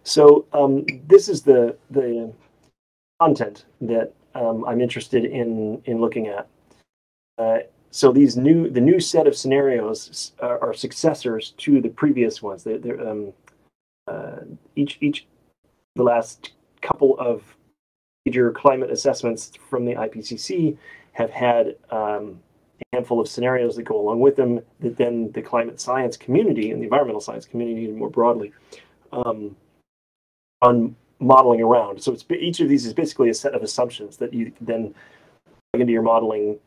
So this is the content that I'm interested in looking at. So the new set of scenarios are successors to the previous ones. Each the last couple of major climate assessments from the IPCC have had a handful of scenarios that go along with them that then the climate science community and the environmental science community more broadly on modeling around. So each of these is basically a set of assumptions that you then plug into your modeling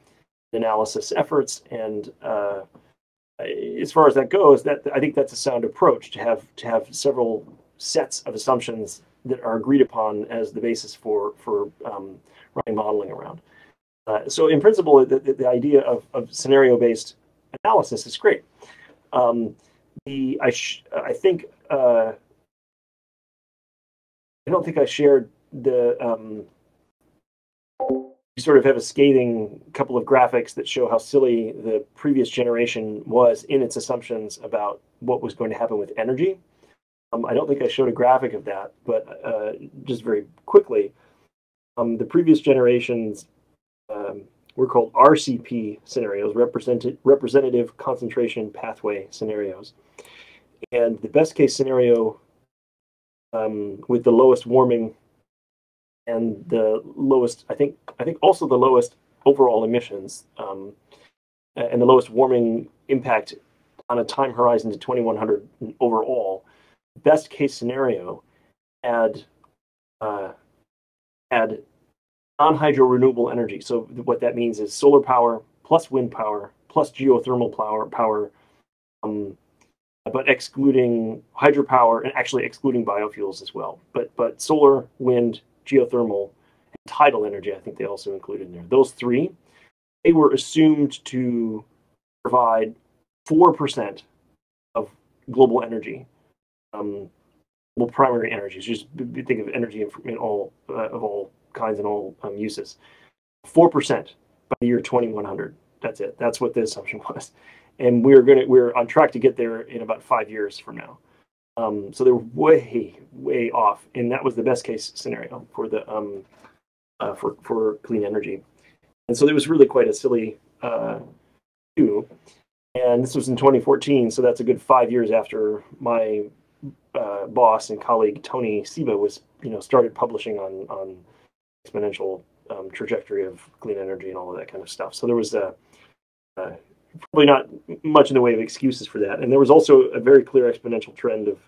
analysis efforts. And as far as that goes, I think that's a sound approach to have several sets of assumptions that are agreed upon as the basis for running modeling around. So in principle, the idea of scenario-based analysis is great. I think I don't think I shared the. We sort of have a scathing couple of graphics that show how silly the previous generation was in its assumptions about what was going to happen with energy. I don't think I showed a graphic of that, but just very quickly, the previous generations were called RCP scenarios, representative concentration pathway scenarios. And the best case scenario with the lowest warming and the lowest, I think also the lowest overall emissions and the lowest warming impact on a time horizon to 2100 overall. Best case scenario had non-hydro renewable energy. So what that means is solar power plus wind power plus geothermal power, but excluding hydropower and actually excluding biofuels as well. But solar, wind, geothermal, and tidal energy, I think they also included in there. Those three, they were assumed to provide 4% of global energy, global primary energies. Just think of energy in all of all kinds and all uses. 4% by the year 2100. That's it. That's what the assumption was, and we're on track to get there in about 5 years from now. So they're way off, and that was the best case scenario for the for clean energy. And so it was really quite a silly too. And this was in 2014, so that's a good 5 years after my boss and colleague Tony Seba was started publishing on exponential trajectory of clean energy and all of that kind of stuff. So there was probably not much in the way of excuses for that. And there was also a very clear exponential trend of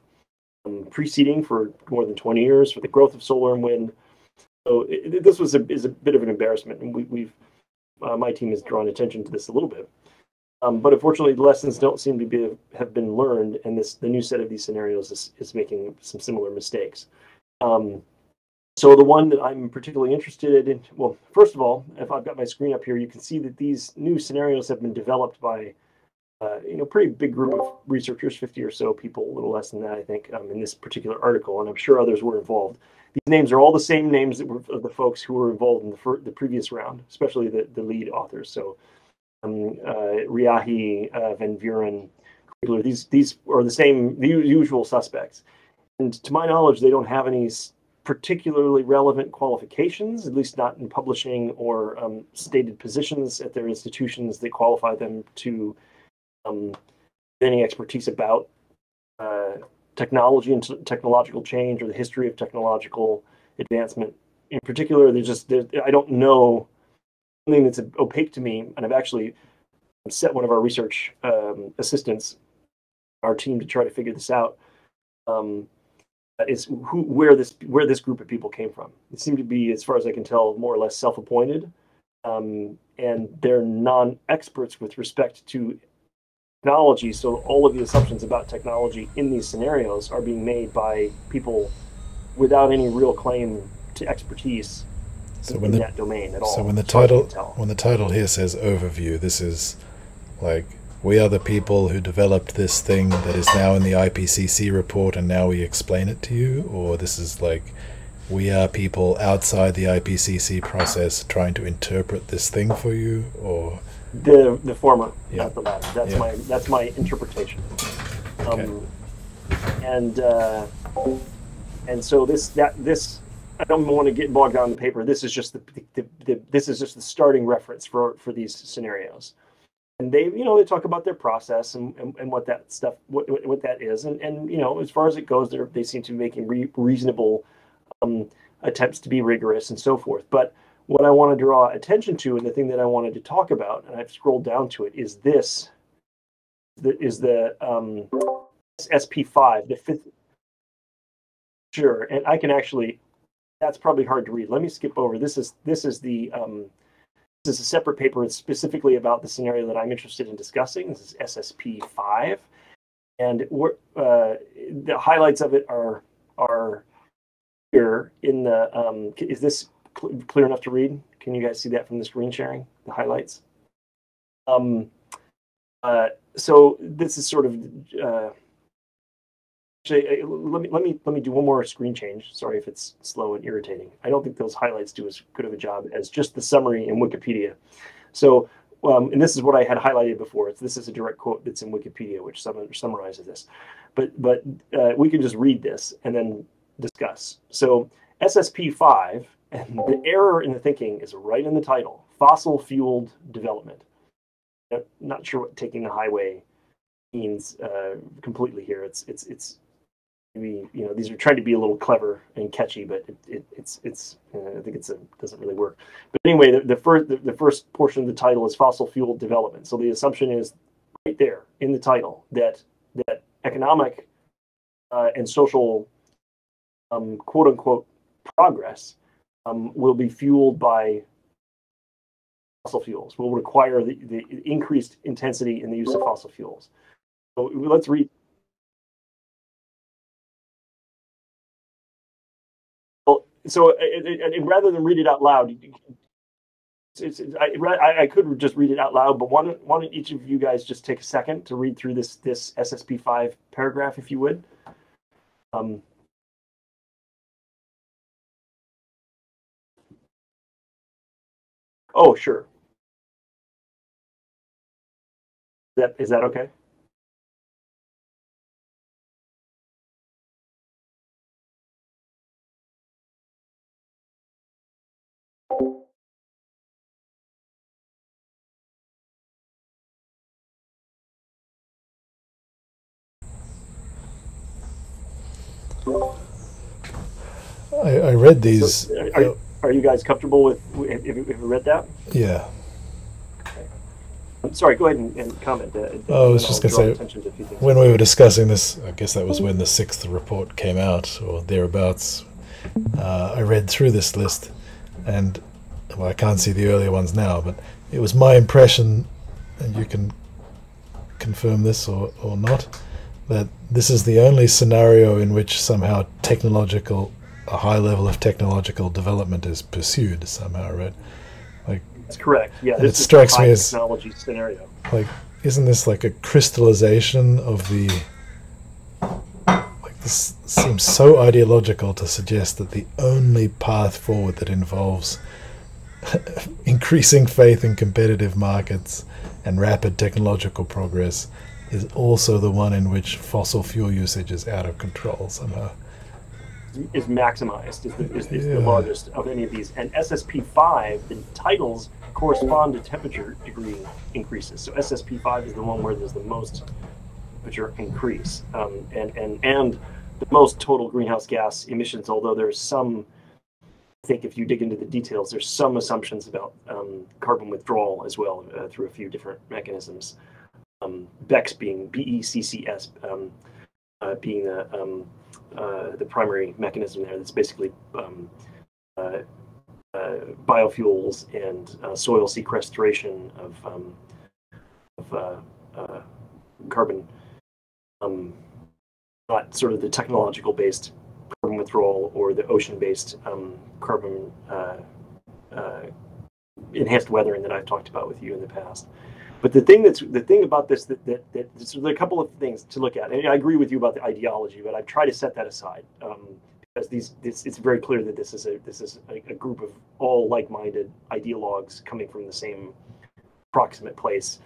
preceding for more than 20 years for the growth of solar and wind. So this is a bit of an embarrassment, and we've my team has drawn attention to this a little bit. But unfortunately, the lessons don't seem to have been learned, and the new set of these scenarios is making some similar mistakes. So the one that I'm particularly interested in, well, first of all, if I've got my screen up here, you can see that these new scenarios have been developed by pretty big group of researchers, 50 or so people, a little less than that, I think, in this particular article, and I'm sure others were involved. These names are all the same names that were of the folks who were involved in the previous round, especially the lead authors. So Riahi, Van Vuren, Kriegler, these are the usual suspects. And to my knowledge, they don't have any particularly relevant qualifications, at least not in publishing or stated positions at their institutions that qualify them to any expertise about technology and technological change or the history of technological advancement. In particular, I don't know, something that's opaque to me, and I've actually set one of our research assistants, our team, to try to figure this out. Is where this group of people came from. It seemed to be, as far as I can tell, more or less self-appointed, and they're non-experts with respect to technology. So all of the assumptions about technology in these scenarios are being made by people without any real claim to expertise in that domain at all. So when the title here says overview, this is like, we are the people who developed this thing that is now in the IPCC report, and now we explain it to you? Or this is like, we are people outside the IPCC process trying to interpret this thing for you? Or the former, not the latter. That's my interpretation. Okay. and so this I don't want to get bogged down in the paper. This is just this is just the starting reference for these scenarios. And they, they talk about their process and what that stuff, what that is. And, as far as it goes, they seem to be making reasonable attempts to be rigorous and so forth. But what I want to draw attention to, and the thing that I wanted to talk about, and I've scrolled down to it, is this, is the SP5, the fifth. Sure. And I can actually, that's probably hard to read. Let me skip over. This is a separate paper. It's specifically about the scenario that I'm interested in discussing. This is SSP5, and the highlights of it are here in the. Is this clear enough to read? Can you guys see that from the screen sharing? The highlights. So this is sort of. Let me do one more screen change. Sorry if it's slow and irritating. I don't think those highlights do as good of a job as just the summary in Wikipedia. So, and this is what I had highlighted before. This is a direct quote that's in Wikipedia, which summarizes this. But we can just read this and then discuss. So SSP5, and the error in the thinking is right in the title: fossil fueled development. I'm not sure what taking the highway means completely here. It's these are trying to be a little clever and catchy, but it's I think doesn't really work. But anyway, the first portion of the title is fossil fuel development. So the assumption is right there in the title that economic and social quote unquote progress will be fueled by fossil fuels, will require the increased intensity in the use of fossil fuels. So let's read. So, and rather than read it out loud, I could just read it out loud, but why don't each of you guys just take a second to read through this SSP5 paragraph, if you would. Oh, sure. Is that okay? I read these. So are you guys comfortable with? Have you read that? Yeah. Okay. I'm sorry. Go ahead and comment. I was just going to say, when we were discussing this, I guess that was when the 6th report came out, or thereabouts. I read through this list, and well, I can't see the earlier ones now, but it was my impression, and you can confirm this or not, that this is the only scenario in which somehow a high level of technological development is pursued somehow, right? Like, that's correct. Yeah, this strikes me as technology scenario. Like, isn't this like a crystallization of the? Like, this seems so ideological to suggest that the only path forward that involves increasing faith in competitive markets and rapid technological progress is also the one in which fossil fuel usage is out of control somehow. Is maximized, is the largest of any of these. And SSP5, the titles correspond to temperature degree increases. So SSP5 is the one where there's the most temperature increase, and the most total greenhouse gas emissions, although there's some, I think if you dig into the details, there's some assumptions about carbon withdrawal as well through a few different mechanisms. BECCS being BECCS being the primary mechanism there. That's basically biofuels and soil sequestration of carbon, not sort of the technological based carbon withdrawal or the ocean based carbon enhanced weathering that I've talked about with you in the past. But the thing about this so there are a couple of things to look at. And I agree with you about the ideology, but I try to set that aside because it's very clear that this is a group of all like-minded ideologues coming from the same proximate place.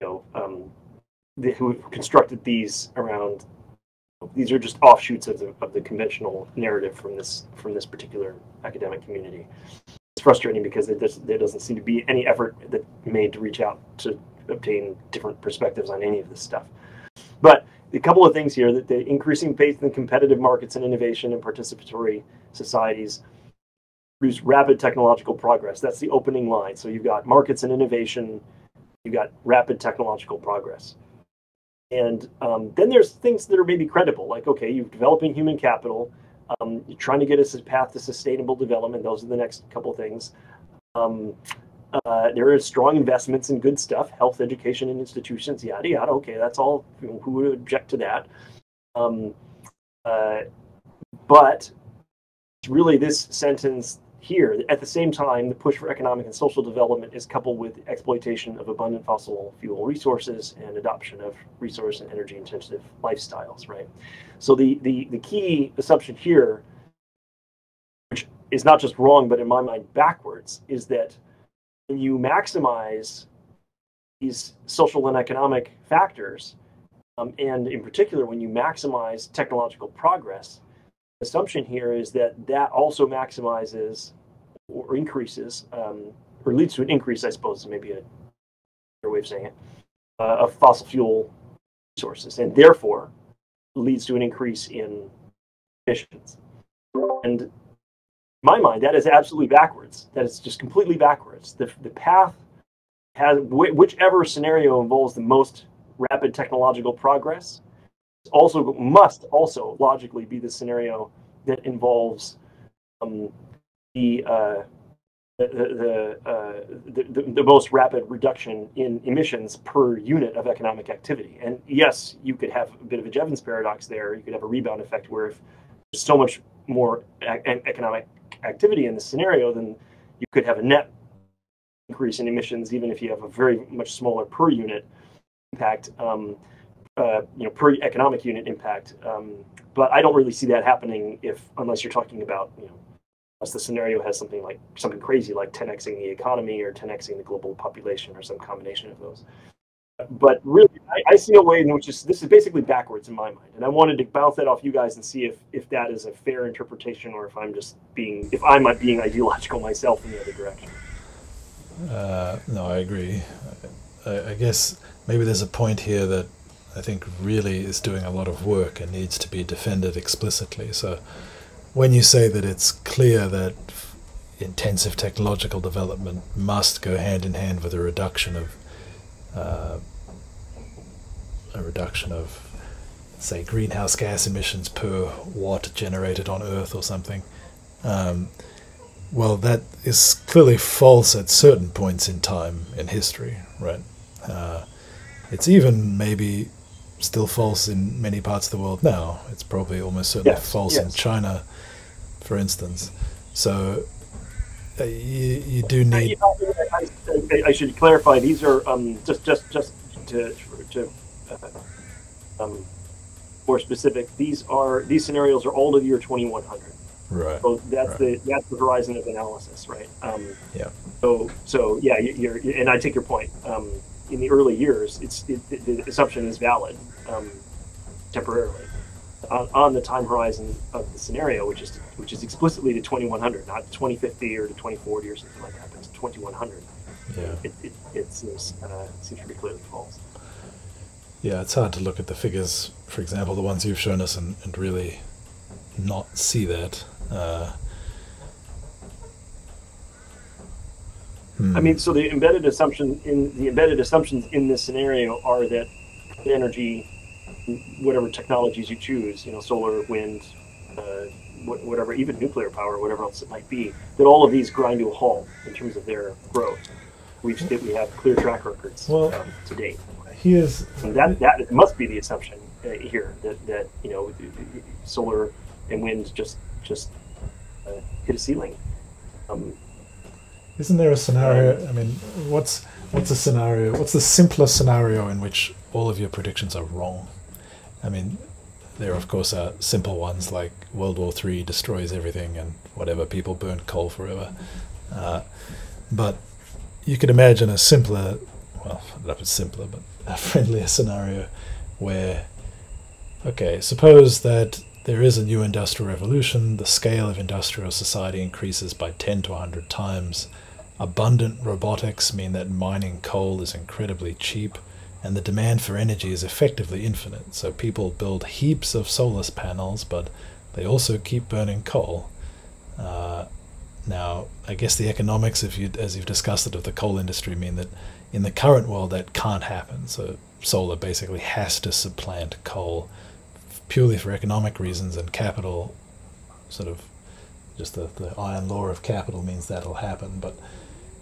Who constructed these around these are just offshoots of the conventional narrative from this particular academic community. It's frustrating because there doesn't seem to be any effort that made to reach out to obtain different perspectives on any of this stuff. But a couple of things here: that the increasing faith in competitive markets and innovation and participatory societies produce rapid technological progress. That's the opening line. So you've got markets and innovation, you've got rapid technological progress. And then there's things that are maybe credible, like, okay, you're developing human capital, you're trying to get us a path to sustainable development. Those are the next couple of things. There are strong investments in good stuff, health, education, and institutions, yada, yada. Okay, that's all. Who would object to that? But it's really this sentence here: at the same time, the push for economic and social development is coupled with exploitation of abundant fossil fuel resources and adoption of resource and energy intensive lifestyles, right? So the key assumption here, which is not just wrong, but in my mind backwards, is that when you maximize these social and economic factors, and in particular when you maximize technological progress, the assumption here is that also maximizes or increases, or leads to an increase, I suppose, maybe a better way of saying it, of fossil fuel resources, and therefore leads to an increase in emissions. And in my mind, that is absolutely backwards. That is just completely backwards. The path has, whichever scenario involves the most rapid technological progress, must also logically be the scenario that involves the most rapid reduction in emissions per unit of economic activity. And yes, you could have a bit of a Jevons paradox there. You could have a rebound effect where if there's so much more economic activity in this scenario, then you could have a net increase in emissions, even if you have a very much smaller per unit impact, per economic unit impact. But I don't really see that happening unless you're talking about, unless the scenario has something crazy like 10xing the economy or 10xing the global population or some combination of those. But really, I see a way in which this is basically backwards in my mind, and I wanted to bounce that off you guys and see if that is a fair interpretation, or if I'm being ideological myself in the other direction. No, I agree. I guess maybe there's a point here that I think really is doing a lot of work and needs to be defended explicitly. So when you say that it's clear that intensive technological development must go hand in hand with a reduction of, say, greenhouse gas emissions per watt generated on Earth or something, well, that is clearly false at certain points in time in history, right? It's even maybe still false in many parts of the world now. It's probably almost certainly false in China, for instance. So you do need. I should clarify. These are just to more specific. These scenarios are all of the year 2100. Right. So that's the horizon of analysis, right? Yeah. So yeah, and I take your point. In the early years, the assumption is valid temporarily on the time horizon of the scenario, which is explicitly to 2100, not 2050 or to 2040 or something like that, but it's 2100. Yeah. It seems pretty clearly false. Yeah, it's hard to look at the figures, for example, the ones you've shown us, and really not see that. I mean, so the embedded assumptions in this scenario are that energy, whatever technologies you choose, solar, wind, whatever, even nuclear power, whatever else it might be, that all of these grind to a halt in terms of their growth. We have clear track records to date. And that must be the assumption here that solar and wind just hit a ceiling. Isn't there a scenario? I mean, what's a scenario? What's the simplest scenario in which all of your predictions are wrong? I mean, there of course are simple ones like World War III destroys everything and whatever, people burn coal forever. But you could imagine a simpler, well, not simpler, but a friendlier scenario where okay, suppose that there is a new industrial revolution, the scale of industrial society increases by 10 to 100 times. Abundant robotics mean that mining coal is incredibly cheap, and the demand for energy is effectively infinite. So people build heaps of solar panels, but they also keep burning coal. Now, I guess the economics, as you've discussed it, of the coal industry mean that in the current world that can't happen. So solar basically has to supplant coal purely for economic reasons, and capital, sort of just the iron law of capital means that'll happen. But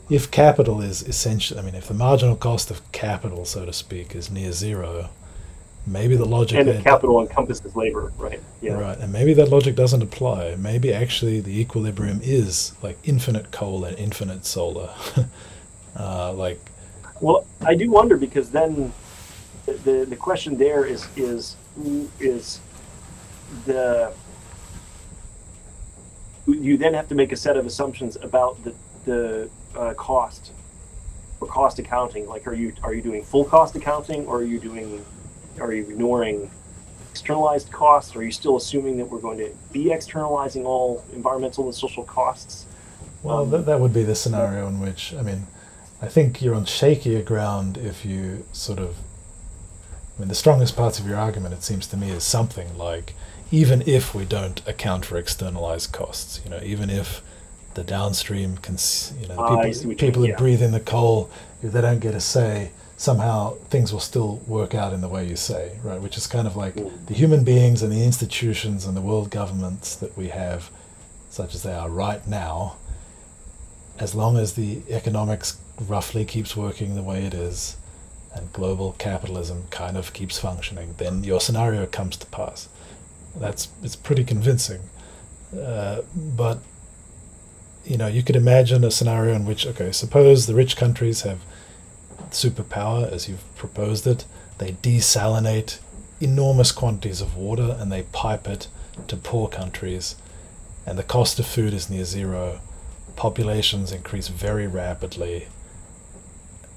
if capital is essentially, I mean, if the marginal cost of capital, so to speak, is near zero, maybe the logic... And if capital encompasses labor, right? Yeah. Right, and maybe that logic doesn't apply. Maybe actually the equilibrium is like infinite coal and infinite solar. Well, I do wonder, because then the question there is you then have to make a set of assumptions about the cost or cost accounting. Like, are you doing full cost accounting, or are you ignoring externalized costs? Are you still assuming that we're going to be externalizing all environmental and social costs? Well, that would be the scenario in which, I mean, I think you're on shakier ground if you sort of, I mean, the strongest parts of your argument, it seems to me, is something like, even if we don't account for externalized costs, even if the downstream, people who breathe in the coal, if they don't get a say, somehow things will still work out in the way you say, right? Which is kind of like the human beings and the institutions and the world governments that we have, such as they are right now, as long as the economics roughly keeps working the way it is, and global capitalism kind of keeps functioning, then your scenario comes to pass. It's pretty convincing. But, you could imagine a scenario in which, okay, suppose the rich countries have superpower, as you've proposed it. They desalinate enormous quantities of water and they pipe it to poor countries, and the cost of food is near zero. Populations increase very rapidly,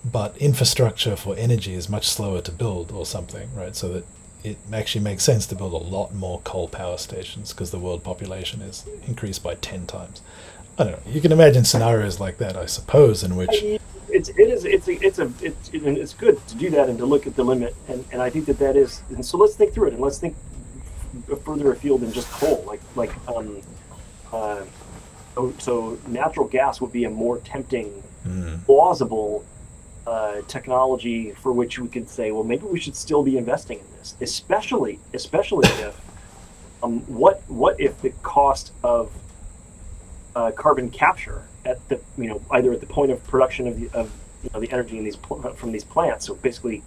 but infrastructure for energy is much slower to build or something, right? So that it actually makes sense to build a lot more coal power stations because the world population is increased by 10 times. I don't know. You can imagine scenarios like that, I suppose, in which it's good to do that and to look at the limit, and I think that is. And so let's think through it, and let's think further afield than just coal. So natural gas would be a more tempting, plausible technology for which we could say, well, maybe we should still be investing in this, especially if what if the cost of carbon capture at the either at the point of production of the energy in from these plants. So basically,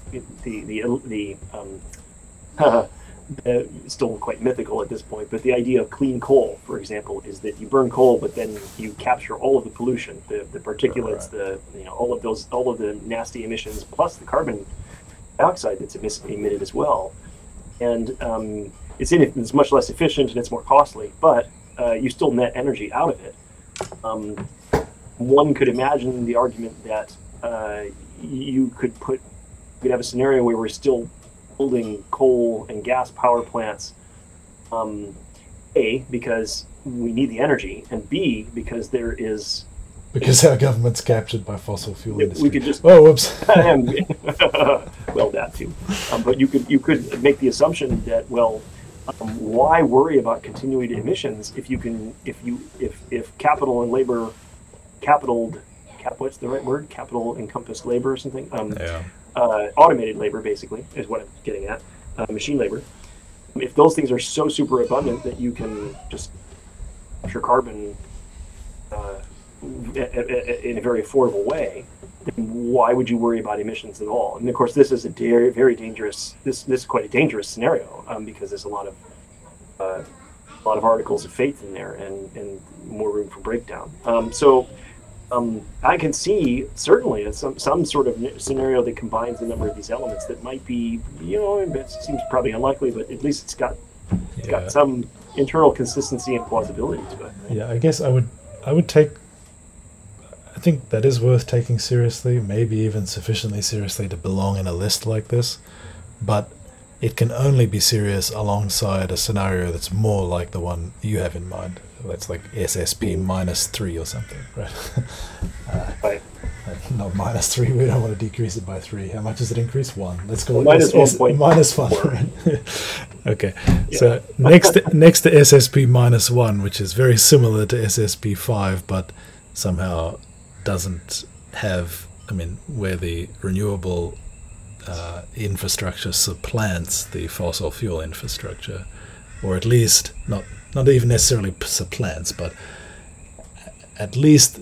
still quite mythical at this point, but the idea of clean coal, for example, is that you burn coal, but then you capture all of the pollution, the particulates, all of the nasty emissions, plus the carbon dioxide that's emitted as well. And it's much less efficient and it's more costly, but you still net energy out of it. One could imagine the argument that you could have a scenario where we're still building coal and gas power plants, A, because we need the energy, and B, because because our government's captured by fossil fuel industry. We could just whoops. Well, that too. But you could make the assumption that, well, why worry about continuing emissions if capital and labor, what's the right word? Capital encompassed labor or something. Automated labor, basically, is what I'm getting at. Machine labor. If those things are so super abundant that you can just capture carbon in a very affordable way, then why would you worry about emissions at all? And of course, this is a very, very dangerous. This is quite a dangerous scenario because there's a lot of articles of faith in there and more room for breakdown. I can see certainly some sort of scenario that combines a number of these elements that might be, it seems probably unlikely, but at least it's got some internal consistency and plausibility to it. Yeah, I guess I would take. I think that is worth taking seriously, maybe even sufficiently seriously to belong in a list like this, but it can only be serious alongside a scenario that's more like the one you have in mind. That's like SSP -3 or something, right? Right. Not -3. We don't want to decrease it by 3. How much does it increase? 1. Let's go with -1. Right? Okay. Yeah. So next to SSP -1, which is very similar to SSP 5, but somehow doesn't have. I mean, where the renewable infrastructure supplants the fossil fuel infrastructure, or at least not even necessarily supplants, but at least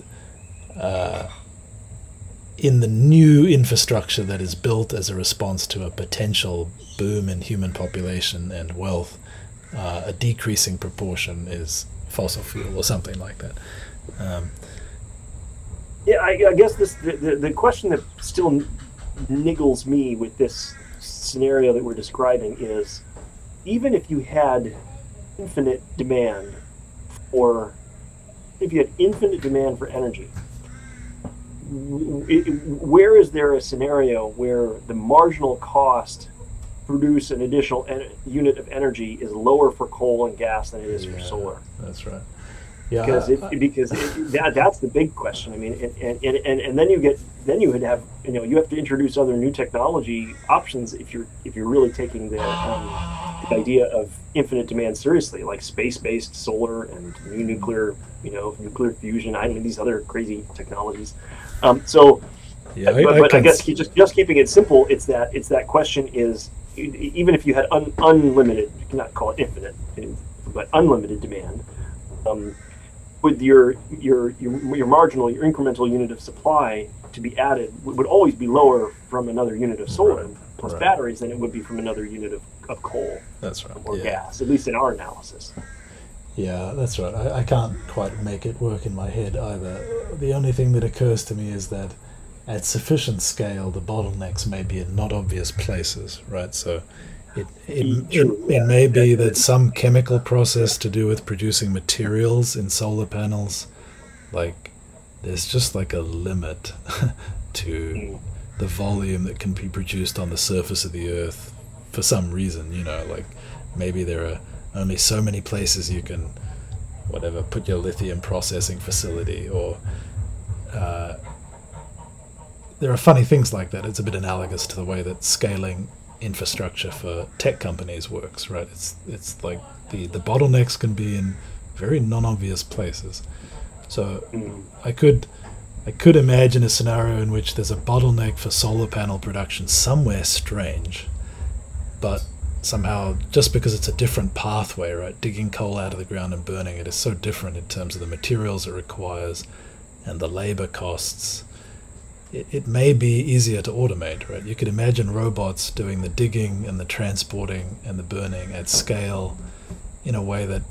in the new infrastructure that is built as a response to a potential boom in human population and wealth, a decreasing proportion is fossil fuel or something like that. Yeah, I guess the question that still niggles me with this scenario that we're describing is, even if you had infinite demand for energy, where is there a scenario where the marginal cost to produce an additional unit of energy is lower for coal and gas than it is for solar? That's right. Yeah, because that's the big question. I mean, and then you would have, you have to introduce other new technology options if you're really taking the idea of infinite demand seriously, like space-based solar and new nuclear fusion. I mean, these other crazy technologies. I guess just keeping it simple, it's that question is, even if you had unlimited, you cannot call it infinite, but unlimited demand. With your marginal, your incremental unit of supply to be added would always be lower from another unit of solar plus batteries than it would be from another unit of coal. That's right. Or gas, at least in our analysis. Yeah, that's right. I can't quite make it work in my head either. The only thing that occurs to me is that at sufficient scale, the bottlenecks may be in not obvious places, right? So it may be that some chemical process to do with producing materials in solar panels, like there's just like a limit to the volume that can be produced on the surface of the Earth for some reason, like maybe there are only so many places you can, put your lithium processing facility, or there are funny things like that. It's a bit analogous to the way that scaling infrastructure for tech companies works, right? It's like the bottlenecks can be in very non-obvious places. So I could imagine a scenario in which there's a bottleneck for solar panel production somewhere strange, but somehow, just because it's a different pathway, right? Digging coal out of the ground and burning it is so different in terms of the materials it requires and the labor costs. It may be easier to automate, right? You could imagine robots doing the digging and the transporting and the burning at scale in a way that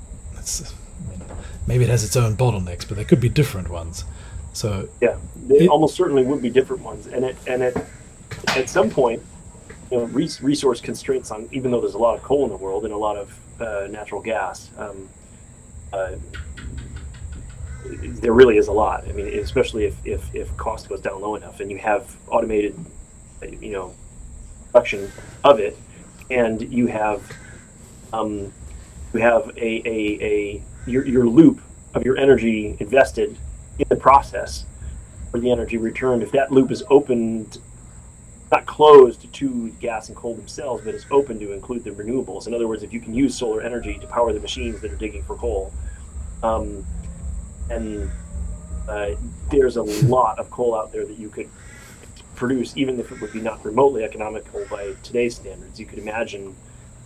maybe it has its own bottlenecks, but there could be different ones. So yeah, it almost certainly would be different ones, and at some point, resource constraints on, even though there's a lot of coal in the world and a lot of natural gas. There really is a lot. I mean, especially if cost goes down low enough and you have automated, production of it, and you have your loop of your energy invested in the process for the energy returned. If that loop is opened, not closed to gas and coal themselves, but it's open to include the renewables. In other words, if you can use solar energy to power the machines that are digging for coal. There's a lot of coal out there that you could produce, even if it would be not remotely economical by today's standards. You could imagine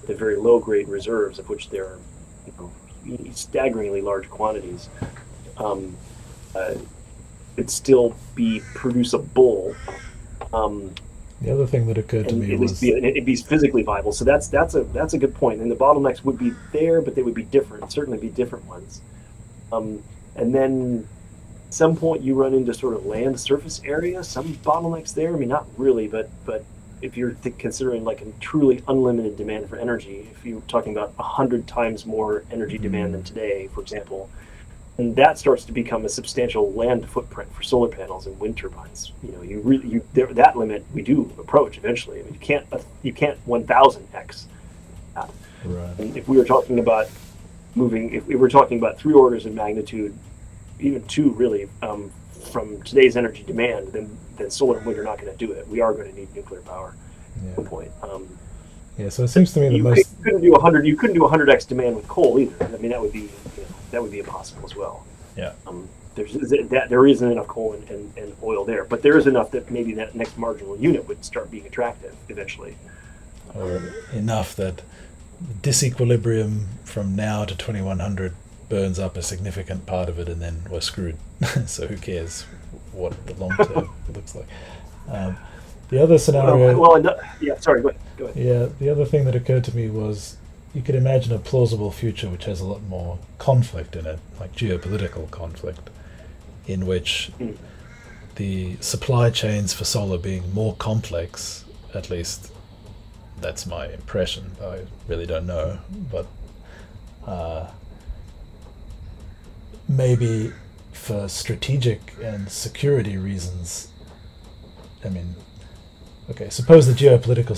the very low-grade reserves, of which there are staggeringly large quantities, could still be producible. The other thing that occurred to me was it'd be physically viable. So that's a good point. And the bottlenecks would be there, but they would be different. Certainly be different ones. And then at some point you run into sort of land surface area, some bottlenecks there. I mean, not really, but if you're considering like a truly unlimited demand for energy, if you're talking about 100 times more energy demand than today, for example, and that starts to become a substantial land footprint for solar panels and wind turbines. That limit we do approach eventually. I mean, you can't 1,000x that. Right. And if we were talking about if we were talking about 3 orders of magnitude, even 2 really, from today's energy demand, then solar and wind are not going to do it. We are going to need nuclear power at some point. Yeah, so it seems to me you couldn't do 100. You couldn't do 100x demand with coal either. I mean, that would be impossible as well. Yeah. There isn't enough coal and oil there, but there is enough that maybe that next marginal unit would start being attractive eventually. Or enough that disequilibrium from now to 2100 burns up a significant part of it, and then we're screwed. So who cares what the long term looks like? The other scenario. Sorry. Go ahead. Yeah, the other thing that occurred to me was you could imagine a plausible future which has a lot more conflict in it, like geopolitical conflict, in which the supply chains for solar being more complex, at least that's my impression. I really don't know, but maybe for strategic and security reasons. I mean, okay, suppose the geopolitical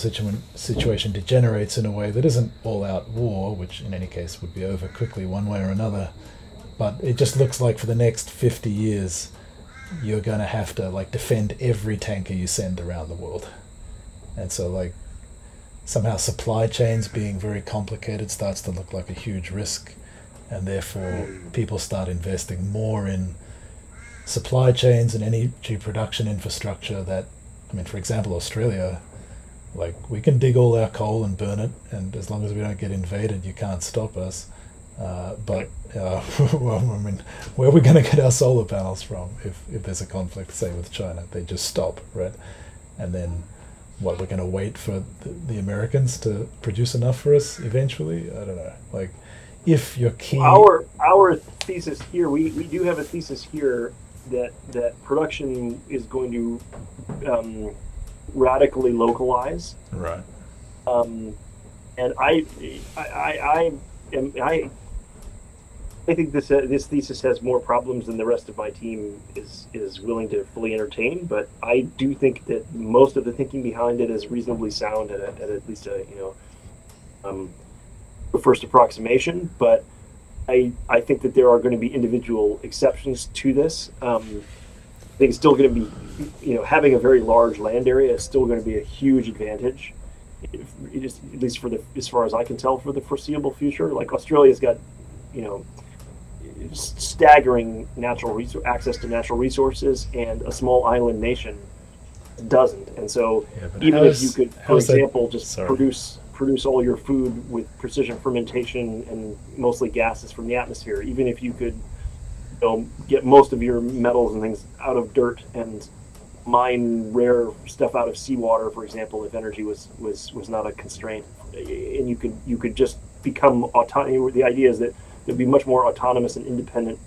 situation degenerates in a way that isn't all-out war, which in any case would be over quickly one way or another, but it just looks like for the next 50 years you're going to have to like defend every tanker you send around the world. And so like somehow supply chains being very complicated starts to look like a huge risk, and therefore people start investing more in supply chains and energy production infrastructure that, I mean, for example, Australia, like we can dig all our coal and burn it, and as long as we don't get invaded, you can't stop us. Well, I mean, where are we going to get our solar panels from if there's a conflict, say, with China? They just stop, right? And then, what, we're going to wait for the Americans to produce enough for us eventually? I don't know. Like, if you're keen... Our thesis here, we do have a thesis here that production is going to radically localize. Right. And I think this thesis has more problems than the rest of my team is willing to fully entertain. But I do think that most of the thinking behind it is reasonably sound at least a first approximation. But I think that there are going to be individual exceptions to this. I think it's still going to be, having a very large land area is still going to be a huge advantage. It is, at least as far as I can tell, for the foreseeable future. Like Australia's got, staggering access to natural resources, and a small island nation doesn't. And so, even if you could, for example, produce all your food with precision fermentation and mostly gases from the atmosphere, even if you could get most of your metals and things out of dirt and mine rare stuff out of seawater, for example, if energy was not a constraint, and you could just become autonomous. The idea is that there'd be much more autonomous and independent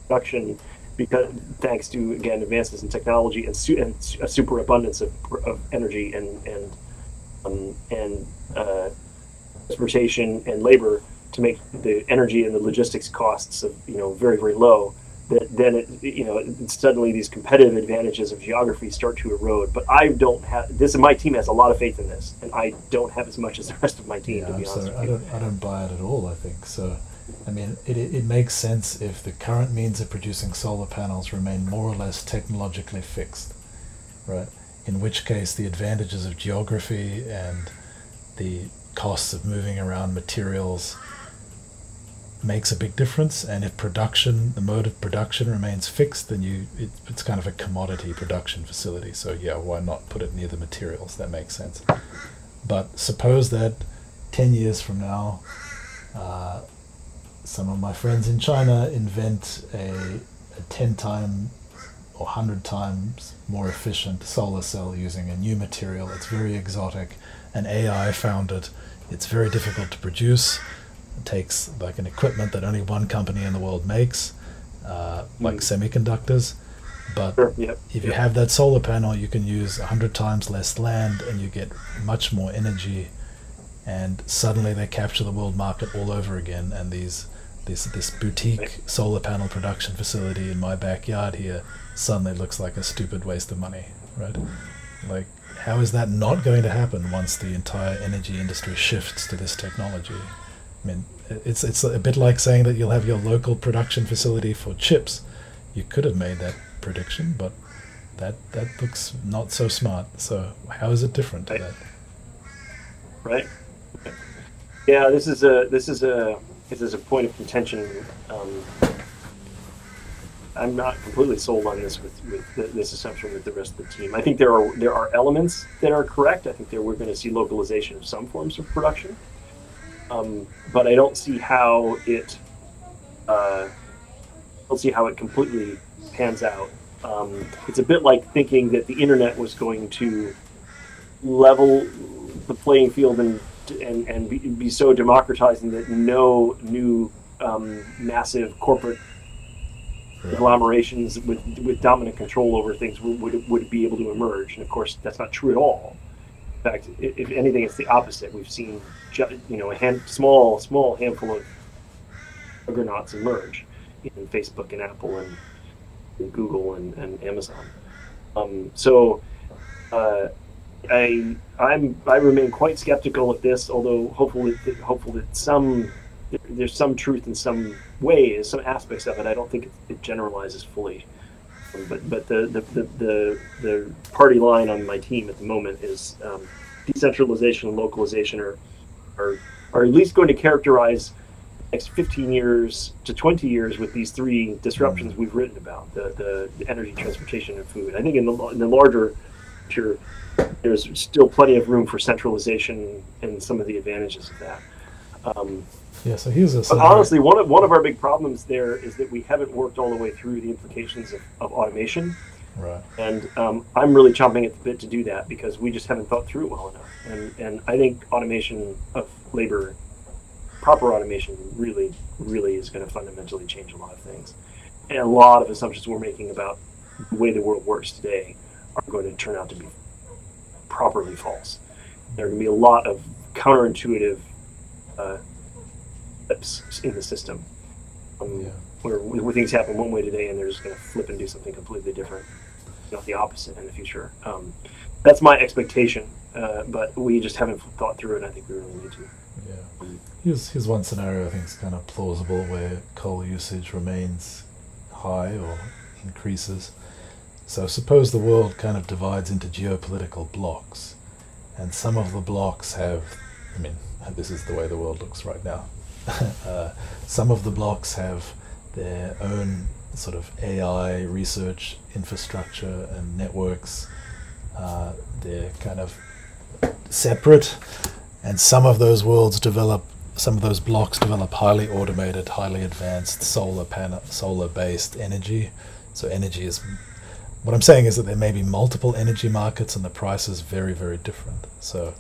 production, because thanks to, again, advances in technology and a superabundance of energy and transportation and labor to make the energy and the logistics costs of very, very low. Then suddenly these competitive advantages of geography start to erode. But I don't have this, and my team has a lot of faith in this, and I don't have as much as the rest of my team. To be honest with you. I don't buy it at all. I think so. I mean, it makes sense if the current means of producing solar panels remain more or less technologically fixed, right? In which case, the advantages of geography and the costs of moving around materials makes a big difference. And if the mode of production remains fixed, then it's kind of a commodity production facility. So yeah, why not put it near the materials? That makes sense. But suppose that 10 years from now, some of my friends in China invent a 10 times or 100 times more efficient solar cell using a new material. It's very exotic. An AI found it. It's very difficult to produce. It takes like an equipment that only one company in the world makes, like semiconductors. But if you have that solar panel, you can use 100 times less land and you get much more energy. And suddenly they capture the world market all over again. And this boutique solar panel production facility in my backyard here suddenly looks like a stupid waste of money, right? Like, how is that not going to happen once the entire energy industry shifts to this technology? I mean, it's a bit like saying that you'll have your local production facility for chips. You could have made that prediction, but that looks not so smart. So how is it different to that? Right. Yeah, this is a point of contention. I'm not completely sold on this with this assumption with the rest of the team. I think there are elements that are correct. I think we're going to see localization of some forms of production, but I don't see how it completely pans out. It's a bit like thinking that the internet was going to level the playing field and be so democratizing that no new massive corporate agglomerations with dominant control over things would be able to emerge. And of course, that's not true at all. In fact, if anything, it's the opposite. We've seen a small handful of juggernauts emerge in Facebook and Apple and Google and Amazon. I remain quite skeptical of this, although hopeful that there's some truth in some ways, some aspects of it. I don't think it generalizes fully. But the party line on my team at the moment is decentralization and localization are at least going to characterize the next 15 years to 20 years with these three disruptions we've written about: the energy, transportation, and food. I think in the larger picture, there's still plenty of room for centralization and some of the advantages of that. Yeah, so here's but honestly, one of our big problems there is that we haven't worked all the way through the implications of automation. Right. And I'm really chomping at the bit to do that because we just haven't thought through it well enough. And I think automation of labor, proper automation, really, really is going to fundamentally change a lot of things. And a lot of assumptions we're making about the way the world works today are going to turn out to be properly false. There are going to be a lot of counterintuitive flips in the system where things happen one way today and they're just going to flip and do something completely different, not the opposite in the future. That's my expectation, but we just haven't thought through it, and I think we really need to. Yeah. Here's one scenario I think is kind of plausible where coal usage remains high or increases. So suppose the world kind of divides into geopolitical blocks, and some of the blocks have, I mean, this is the way the world looks right now. Some of the blocks have their own sort of AI research infrastructure and networks. They're kind of separate, and some of those blocks develop highly automated, highly advanced solar-based energy. So energy is, what I'm saying is that there may be multiple energy markets and the price is very, very different. So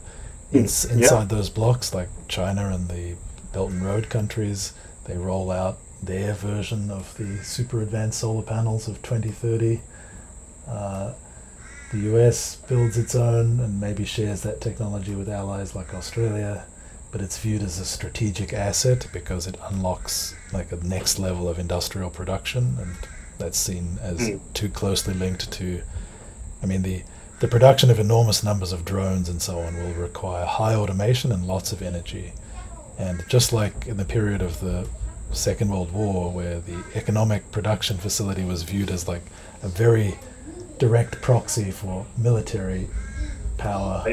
inside those blocks, like China and the Belt and Road countries, they roll out their version of the super advanced solar panels of 2030. The US builds its own and maybe shares that technology with allies like Australia, but it's viewed as a strategic asset because it unlocks like a next level of industrial production, and that's seen as too closely linked to, I mean, the production of enormous numbers of drones and so on will require high automation and lots of energy. And just like in the period of the Second World War, where the economic production facility was viewed as like a very direct proxy for military power,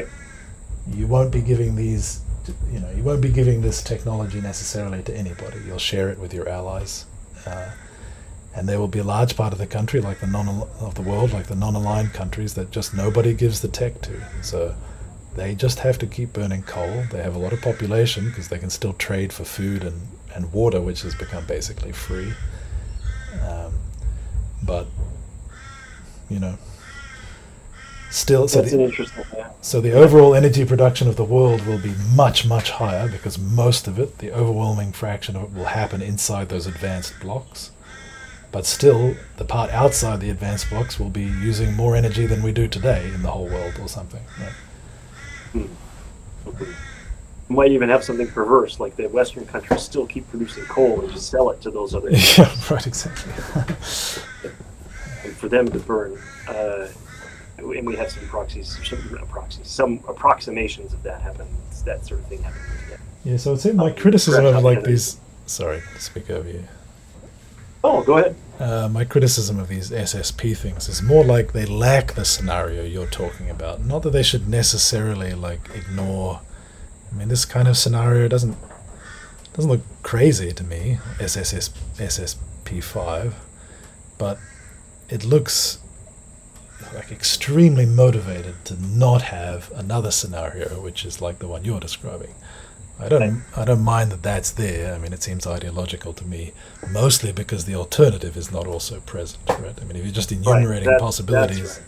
you won't be giving this technology necessarily to anybody. You'll share it with your allies. And there will be a large part of the country, like the non-aligned countries, that just nobody gives the tech to. So they just have to keep burning coal. They have a lot of population because they can still trade for food and water, which has become basically free. But still, that's an interesting. So the overall energy production of the world will be much, much higher because most of it, the overwhelming fraction of it, will happen inside those advanced blocks. But still, the part outside the advanced blocks will be using more energy than we do today in the whole world or something. Right? Might even have something perverse, like the Western countries still keep producing coal and just sell it to those other countries. Yeah, right, exactly. And for them to burn. and we have some proxies, some approximations of that happen. That sort of thing happening today. Yeah, so it's in my criticism of like these. Sorry, to speak over you. Oh, go ahead. My criticism of these SSP things is more like they lack the scenario you're talking about. Not that they should necessarily like ignore. I mean, this kind of scenario doesn't look crazy to me, SSP5, but it looks like extremely motivated to not have another scenario, which is like the one you're describing. I don't mind that that's there. I mean, it seems ideological to me, mostly because the alternative is not also present, right? I mean, if you're just enumerating possibilities,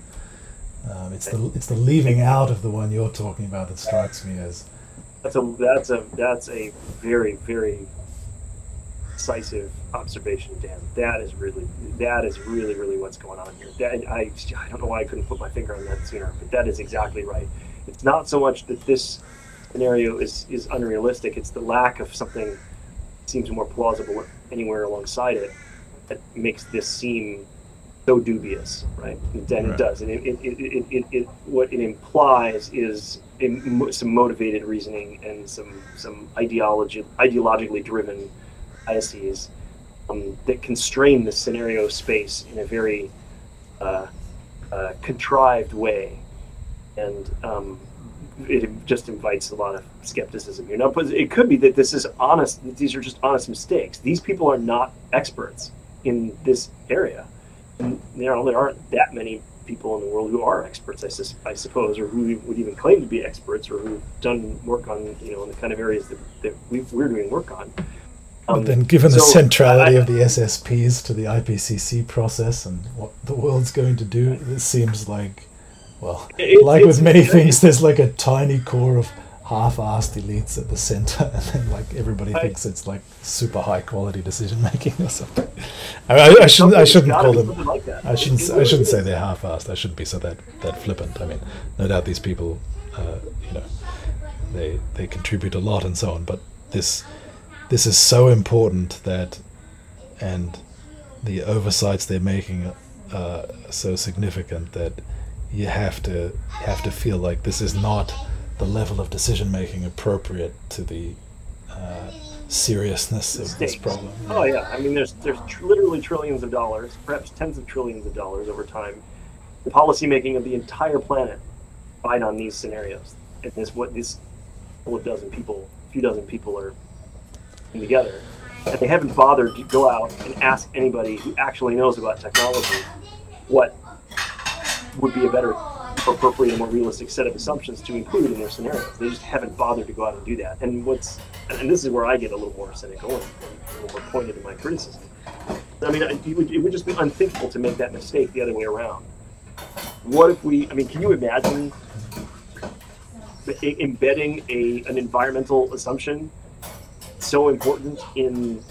right. It's the leaving out of the one you're talking about that strikes me as that's a very, very decisive observation, Dan. That is really what's going on here. I don't know why I couldn't put my finger on that sooner, but that is exactly right. It's not so much that this scenario is unrealistic, it's the lack of something that seems more plausible anywhere alongside it that makes this seem so dubious, right? And it does, and it what it implies is some motivated reasoning and some ideologically driven biases that constrain the scenario space in a very contrived way, and it just invites a lot of skepticism here. Now, it could be that this is honest, that these are just honest mistakes. These people are not experts in this area. And there aren't that many people in the world who are experts, I suppose, or who would even claim to be experts, or who've done work on, in the kind of areas that we're doing work on. But then, given the centrality of the SSPs to the IPCC process and what the world's going to do, it seems like, well, like with many things, there's like a tiny core of half-assed elites at the center, and then like everybody thinks it's like super high-quality decision-making or something. I shouldn't call them. Like I shouldn't say they're half-assed. I shouldn't be so that flippant. I mean, no doubt these people, they contribute a lot and so on. But this is so important that, and the oversights they're making are so significant that you have to feel like this is not the level of decision making appropriate to the seriousness of this problem. Oh yeah, I mean, there's literally trillions of dollars, perhaps tens of trillions of dollars over time. The policy making of the entire planet ride on these scenarios, and this few dozen people are together, and they haven't bothered to go out and ask anybody who actually knows about technology what would be a better, more appropriate, and more realistic set of assumptions to include in their scenarios. They just haven't bothered to go out and do that. And this is where I get a little more cynical and a little more pointed in my criticism. I mean, it would just be unthinkable to make that mistake the other way around. What if can you imagine embedding an environmental assumption so important in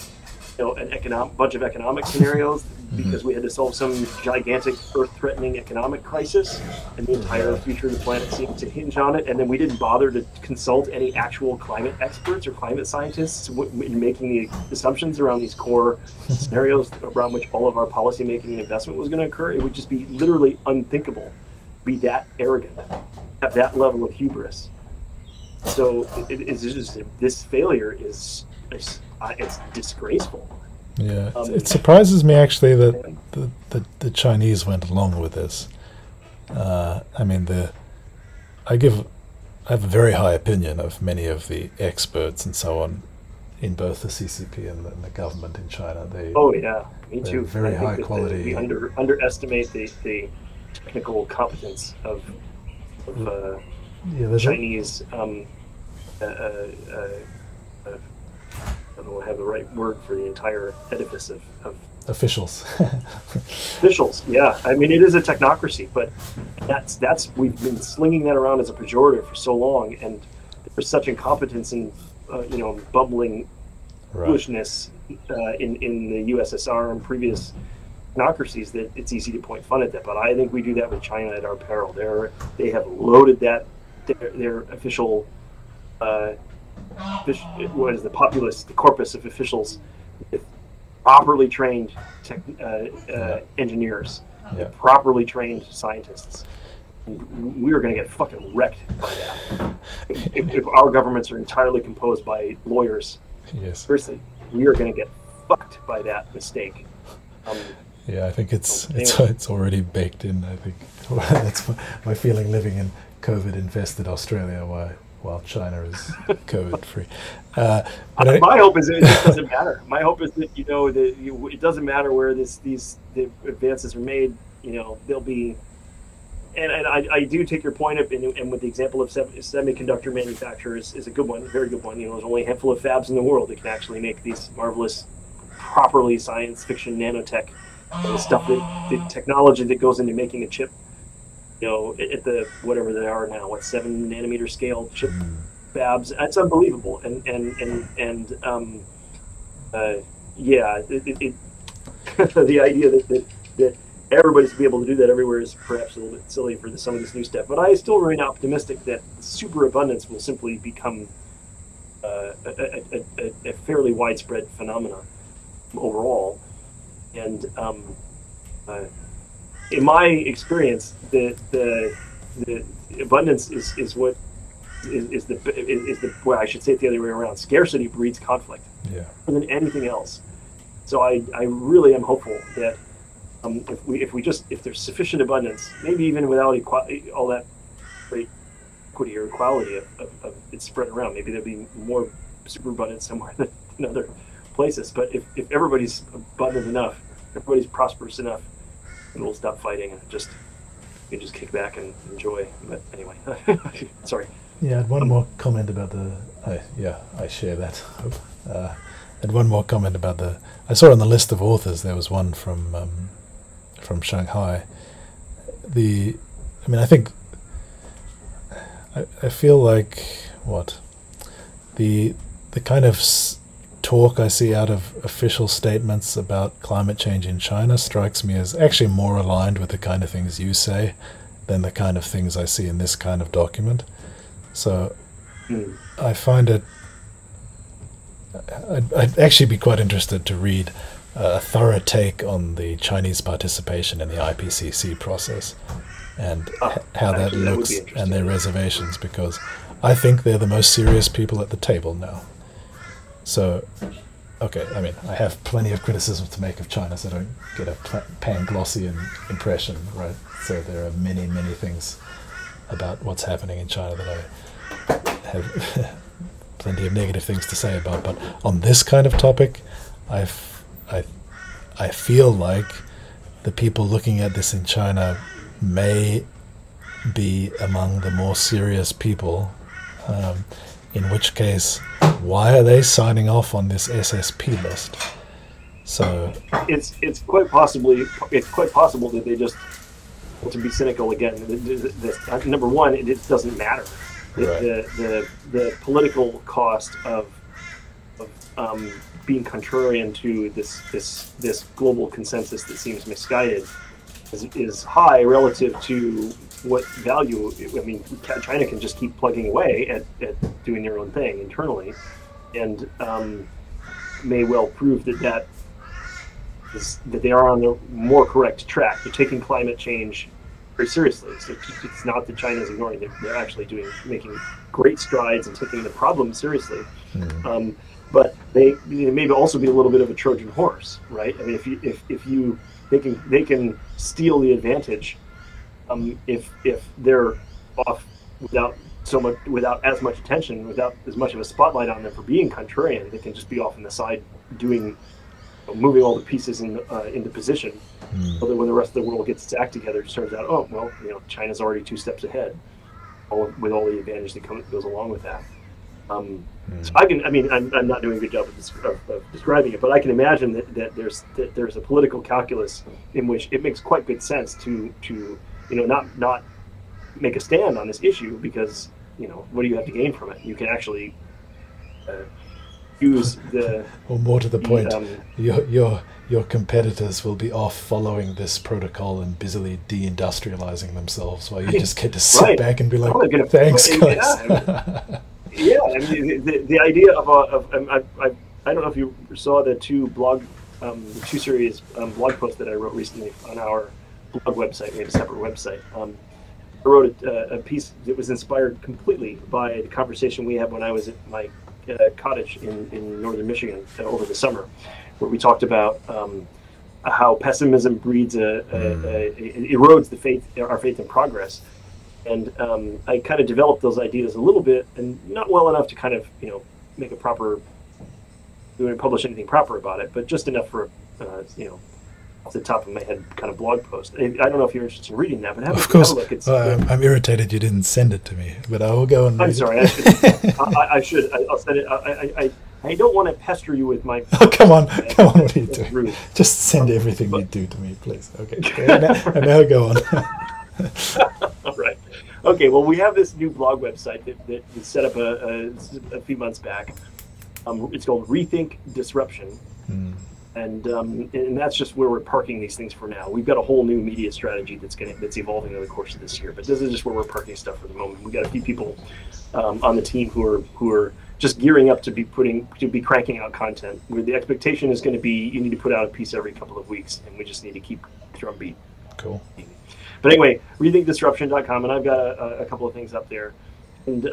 an bunch of economic scenarios because we had to solve some gigantic Earth-threatening economic crisis, and the entire future of the planet seemed to hinge on it, and then we didn't bother to consult any actual climate experts or climate scientists in making the assumptions around these core scenarios around which all of our policy making and investment was going to occur. It would just be literally unthinkable to be that arrogant, have that level of hubris. So it's just, this failure is it's disgraceful. Yeah, it surprises me actually that the Chinese went along with this. I have a very high opinion of many of the experts and so on in both the CCP and the government in China. Me too. Very high quality. We underestimate the technical competence of Chinese. I don't know if I have the right word for the entire edifice of officials. Officials, yeah. I mean, it is a technocracy, but that's we've been slinging that around as a pejorative for so long, and there's such incompetence and bubbling foolishness in the USSR and previous technocracies that it's easy to point fun at that. But I think we do that with China at our peril. They have loaded their official. What is the populace, the corpus of officials with properly trained engineers, properly trained scientists. we are going to get fucking wrecked by that. If our governments are entirely composed by lawyers, yes, seriously, we are going to get fucked by that mistake. Yeah, I think it's already baked in. I think that's my feeling living in COVID-infested Australia, while China is COVID-free. My hope is that it just doesn't matter. My hope is that it doesn't matter where the advances are made. They'll be. And I do take your point up, and with the example of semiconductor manufacturers is a good one, a very good one. There's only a handful of fabs in the world that can actually make these marvelous, properly science fiction nanotech, the stuff the technology that goes into making a chip. At the whatever they are now, 7 nanometer scale chip fabs. That's unbelievable, the idea that everybody's to be able to do that everywhere is perhaps a little bit silly for some of this new stuff. But I still remain optimistic that superabundance will simply become a fairly widespread phenomenon overall. And in my experience, the abundance is what is the well, I should say it the other way around. Scarcity breeds conflict more than anything else. So I really am hopeful that. If there's sufficient abundance, maybe even without all that great equity or equality of it spread around, maybe there'll be more superabundance somewhere than in other places. But if everybody's abundant enough, everybody's prosperous enough, we'll stop fighting and you can just kick back and enjoy. But anyway, sorry. Yeah, I had one more comment about I share that hope. I had one more comment about I saw on the list of authors there was one from Shanghai. I feel like the kind of talk I see out of official statements about climate change in China strikes me as actually more aligned with the kind of things you say than the kind of things I see in this kind of document. So I find it. I'd actually be quite interested to read a thorough take on the Chinese participation in the IPCC process and how that looks and their reservations, because I think they're the most serious people at the table now. So, okay, I have plenty of criticism to make of China, so don't get a Panglossian impression, right? So there are many, many things about what's happening in China that I have plenty of negative things to say about. But on this kind of topic, I feel like the people looking at this in China may be among the more serious people, in which case, why are they signing off on this SSP list? So it's quite possible that they just, to be cynical again, number one, it doesn't matter. The political cost of being contrarian to this global consensus that seems misguided is high relative to what value. China can just keep plugging away at doing their own thing internally, and may well prove that they are on the more correct track. They're taking climate change very seriously. So it's not that China is ignoring it; they're actually making great strides and taking the problem seriously. But they maybe also be a little bit of a Trojan horse, right? They can steal the advantage if they're off without as much attention, without as much of a spotlight on them for being contrarian. They can just be off on the side moving all the pieces into position, so that when the rest of the world gets its act together, it turns out, China's already 2 steps ahead, with all the advantage that goes along with that. So I'm not doing a good job of describing it, but I can imagine that there's a political calculus in which it makes quite good sense to not make a stand on this issue, because what do you have to gain from it? You can actually use the. Or more to the point, your competitors will be off following this protocol and busily deindustrializing themselves, while you just get to sit back and be like, "Thanks, guys." Yeah, the idea of I don't know if you saw the two series blog posts that I wrote recently on our blog website. We have a separate website I wrote a piece that was inspired completely by the conversation we had when I was at my cottage in northern Michigan over the summer, where we talked about how pessimism breeds it erodes our faith in progress. And I kind of developed those ideas a little bit, and not well enough to kind of make a proper, publish anything proper about it, but just enough for off the top of my head kind of blog post. I don't know if you're interested in reading that, but have a look. It's, I'm irritated you didn't send it to me, but I will go and read I'm sorry, it. I should. I'll send it. I don't want to pester you with my... Oh, come on, what are you doing? Rude. Just send everything you do to me, please. Okay, now go on. All right. Okay, well, we have this new blog website that was set up a few months back. It's called Rethink Disruption. And that's just where we're parking these things for now. We've got a whole new media strategy that's evolving over the course of this year, but this is just where we're parking stuff for the moment. We've got a few people on the team who are just gearing up to be cranking out content, where the expectation is going to be you need to put out a piece every couple of weeks, and we just need to keep drumbeat. Cool. But anyway, rethinkdisruption.com, and I've got a couple of things up there, and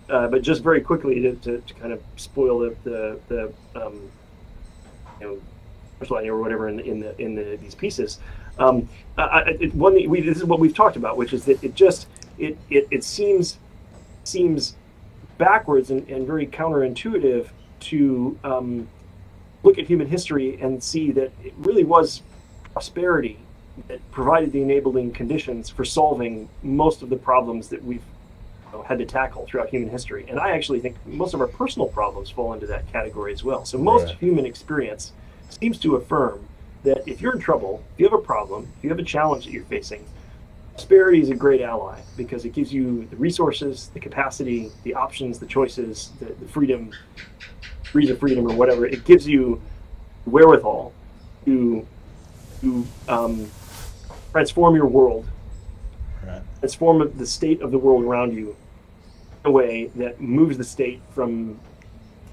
but just very quickly to kind of spoil the punchline or whatever in these pieces. This is what we've talked about, which is that it seems backwards and very counterintuitive to look at human history and see that it really was prosperity that provided the enabling conditions for solving most of the problems that we've had to tackle throughout human history. And I actually think most of our personal problems fall into that category as well. So most human experience seems to affirm that if you're in trouble, if you have a problem, if you have a challenge that you're facing, prosperity is a great ally because it gives you the resources, the capacity, the options, the choices, the freedom, degrees of freedom or whatever. It gives you wherewithal to transform your world, transform the state of the world around you in a way that moves the state from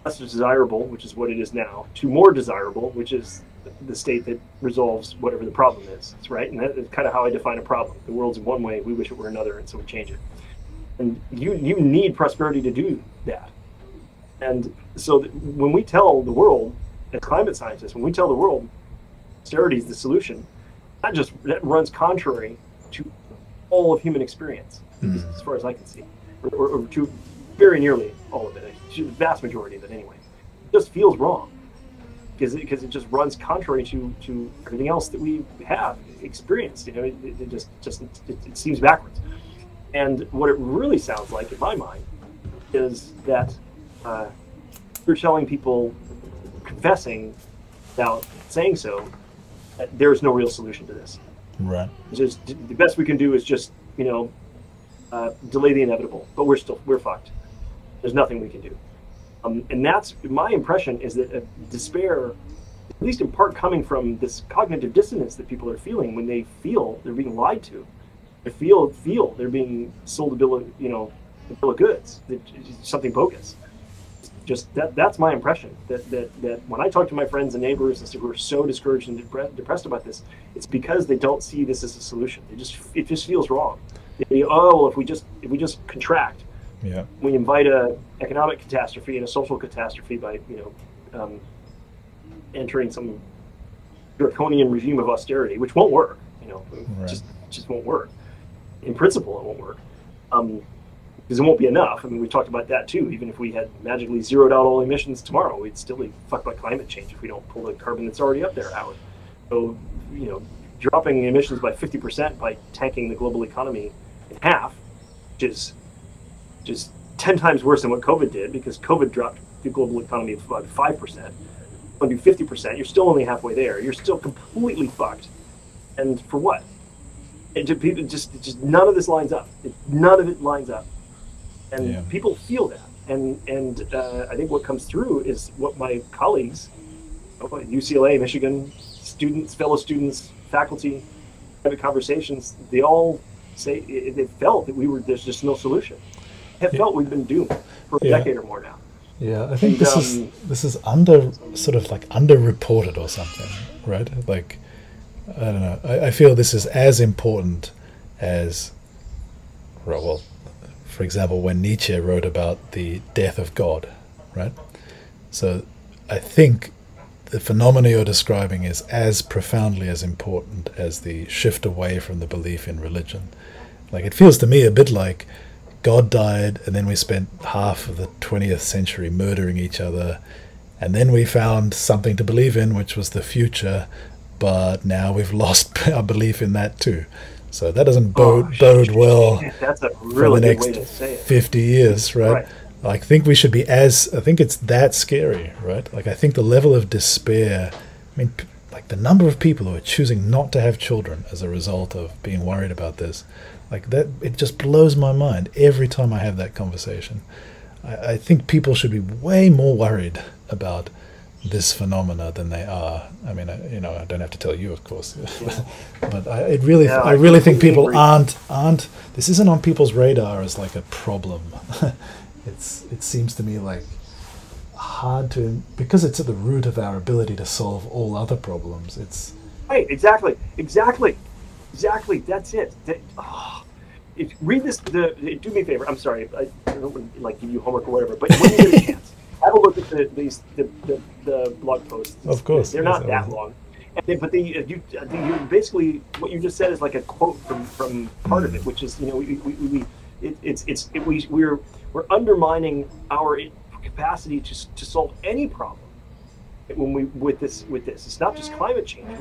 less desirable, which is what it is now, to more desirable, which is the state that resolves whatever the problem is, right? And that is kind of how I define a problem. The world's in one way, we wish it were another, and so we change it. And you need prosperity to do that. And so when we tell the world, as climate scientists, when we tell the world austerity is the solution, that runs contrary to all of human experience, as far as I can see, or to very nearly all of it, the vast majority of it anyway. It just feels wrong because it just runs contrary to everything else that we have experienced. It seems backwards. And what it really sounds like, in my mind, is that you're telling people, confessing without saying so, that there's no real solution to this. Right. Just the best we can do is just delay the inevitable, but we're fucked. There's nothing we can do. And that's my impression, is that despair, at least in part coming from this cognitive dissonance that people are feeling when they feel they're being lied to. They feel they're being sold a bill of goods, something bogus. Just that's my impression, that when I talk to my friends and neighbors who are so discouraged and depressed about this, it's because they don't see this as a solution. It just feels wrong. If we just contract, we invite a economic catastrophe and a social catastrophe by entering some draconian regime of austerity, which won't work. Just won't work. In principle, it won't work. Because it won't be enough. I mean, we talked about that too. Even if we had magically zeroed out all emissions tomorrow, we'd still be fucked by climate change if we don't pull the carbon that's already up there out. So, dropping emissions by 50% by tanking the global economy in half, which is just 10 times worse than what COVID did, because COVID dropped the global economy about 5%. When you do 50%, you're still only halfway there. You're still completely fucked. And for what? Just none of this lines up. None of it lines up. And people feel that, and I think what comes through is what my colleagues, UCLA, Michigan, fellow students, faculty, private conversations, they all say they felt that there's just no solution. They have felt we've been doomed for a decade or more now. Yeah, I think this is underreported or something, right? Like, I don't know. I feel this is as important as right, well, for example, when Nietzsche wrote about the death of God, right? So I think the phenomena you're describing is as profoundly as important as the shift away from the belief in religion. Like, it feels to me a bit like God died, and then we spent half of the 20th century murdering each other, and then we found something to believe in, which was the future, but now we've lost our belief in that too. So that doesn't bode well. That's a really for the good way next to say it. 50 years, right? I think we should be I think it's that scary, right? Like, I think the level of despair, I mean, like the number of people who are choosing not to have children as a result of being worried about this, like that, it just blows my mind every time I have that conversation. I think people should be way more worried about this phenomena than they are. I mean, I don't have to tell you, of course, yeah. But I really think people aren't. This isn't on people's radar as like a problem. It seems to me like hard to, because it's at the root of our ability to solve all other problems. It's right. Exactly. That's it. Read this. Do me a favor. I'm sorry. I don't want to, like, give you homework or whatever. But when you get a chance, have a look at the blog posts. Of course, they're not that long. But you basically, what you just said is like a quote from part of it, which is, we're undermining our capacity to solve any problem when we with this. It's not just climate change.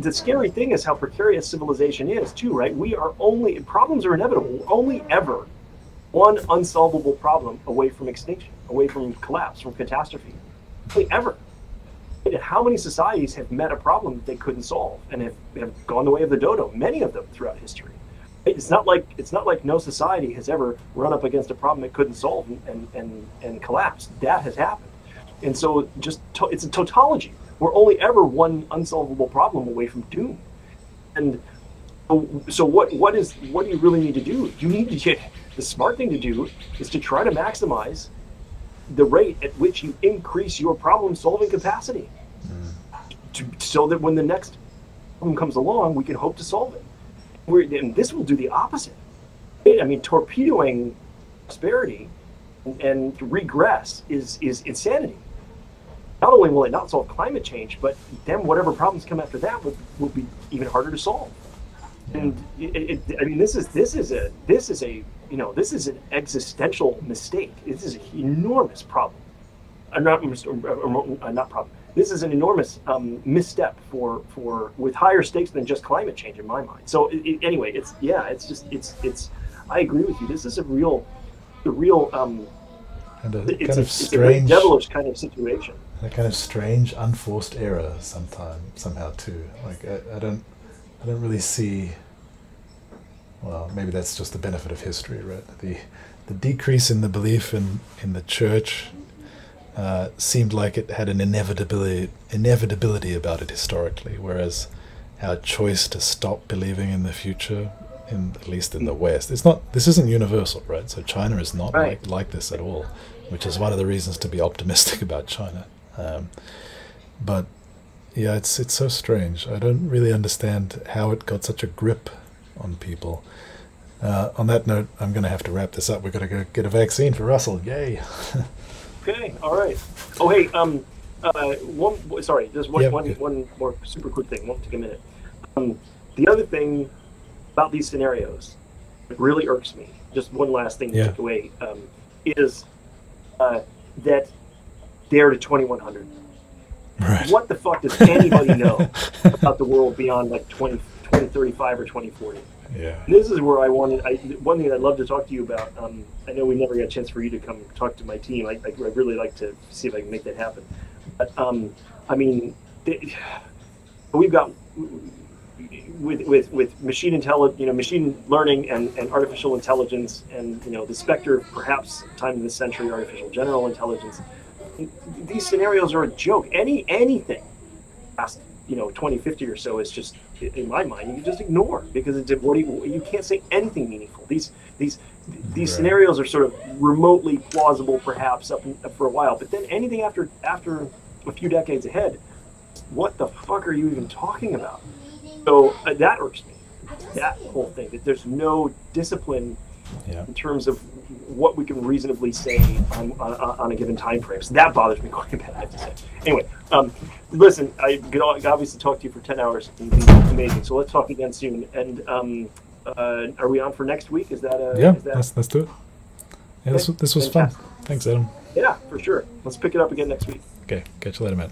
The scary thing is how precarious civilization is too, right? Problems are inevitable. We're only ever one unsolvable problem away from extinction, away from collapse, from catastrophe. Only ever. And how many societies have met a problem that they couldn't solve and have gone the way of the dodo? Many of them throughout history. It's not like no society has ever run up against a problem it couldn't solve and collapsed. That has happened. And so it's a tautology. We're only ever one unsolvable problem away from doom. And so what do you really need to do? You need to get, the smart thing to do is to try to maximize the rate at which you increase your problem solving capacity, so that when the next problem comes along, we can hope to solve it. And this will do the opposite. I mean, torpedoing prosperity and regress is insanity. Not only will it not solve climate change, but then whatever problems come after that will be even harder to solve. And this is an existential mistake. This is an enormous problem. Not problem. This is an enormous misstep with higher stakes than just climate change in my mind. So anyway, it's I agree with you. This is a real it's a very devilish kind of situation. A kind of strange, unforced error somehow too. Like I don't really see. Well, maybe that's just the benefit of history, right? The decrease in the belief in the church seemed like it had an inevitability about it historically, whereas our choice to stop believing in the future, at least in the West, this isn't universal, right? So China is not like this at all, which is one of the reasons to be optimistic about China. But yeah, it's so strange. I don't really understand how it got such a grip on people. On that note, I'm going to have to wrap this up. We've got to go get a vaccine for Russell. Yay! Okay, all right. Oh, hey, one more super quick thing. Won't take a minute. The other thing about these scenarios that really irks me, just one last thing to take away, is that they're to 2100. Right. What the fuck does anybody know about the world beyond like 2035 or 2040? Yeah. This is where one thing I'd love to talk to you about. I know we never got a chance for you to come talk to my team. I'd really like to see if I can make that happen. But I mean, we've got with machine learning and artificial intelligence, and the specter of perhaps time in this century artificial general intelligence. These scenarios are a joke. Anything past 2050 or so is just, in my mind, you can just ignore, because you can't say anything meaningful. These right. Scenarios are sort of remotely plausible, perhaps up for a while, but then anything after a few decades ahead, what the fuck are you even talking about? So that irks me. That whole thing, that there's no discipline in terms of what we can reasonably say on a given time frame. So that bothers me quite a bit, I have to say. Anyway, listen, I could obviously talk to you for 10 hours. It's amazing. So let's talk again soon. And are we on for next week? Is that let's do it. Yeah, this was fun. Thanks, Adam. Yeah, for sure. Let's pick it up again next week. Okay, catch you later, man.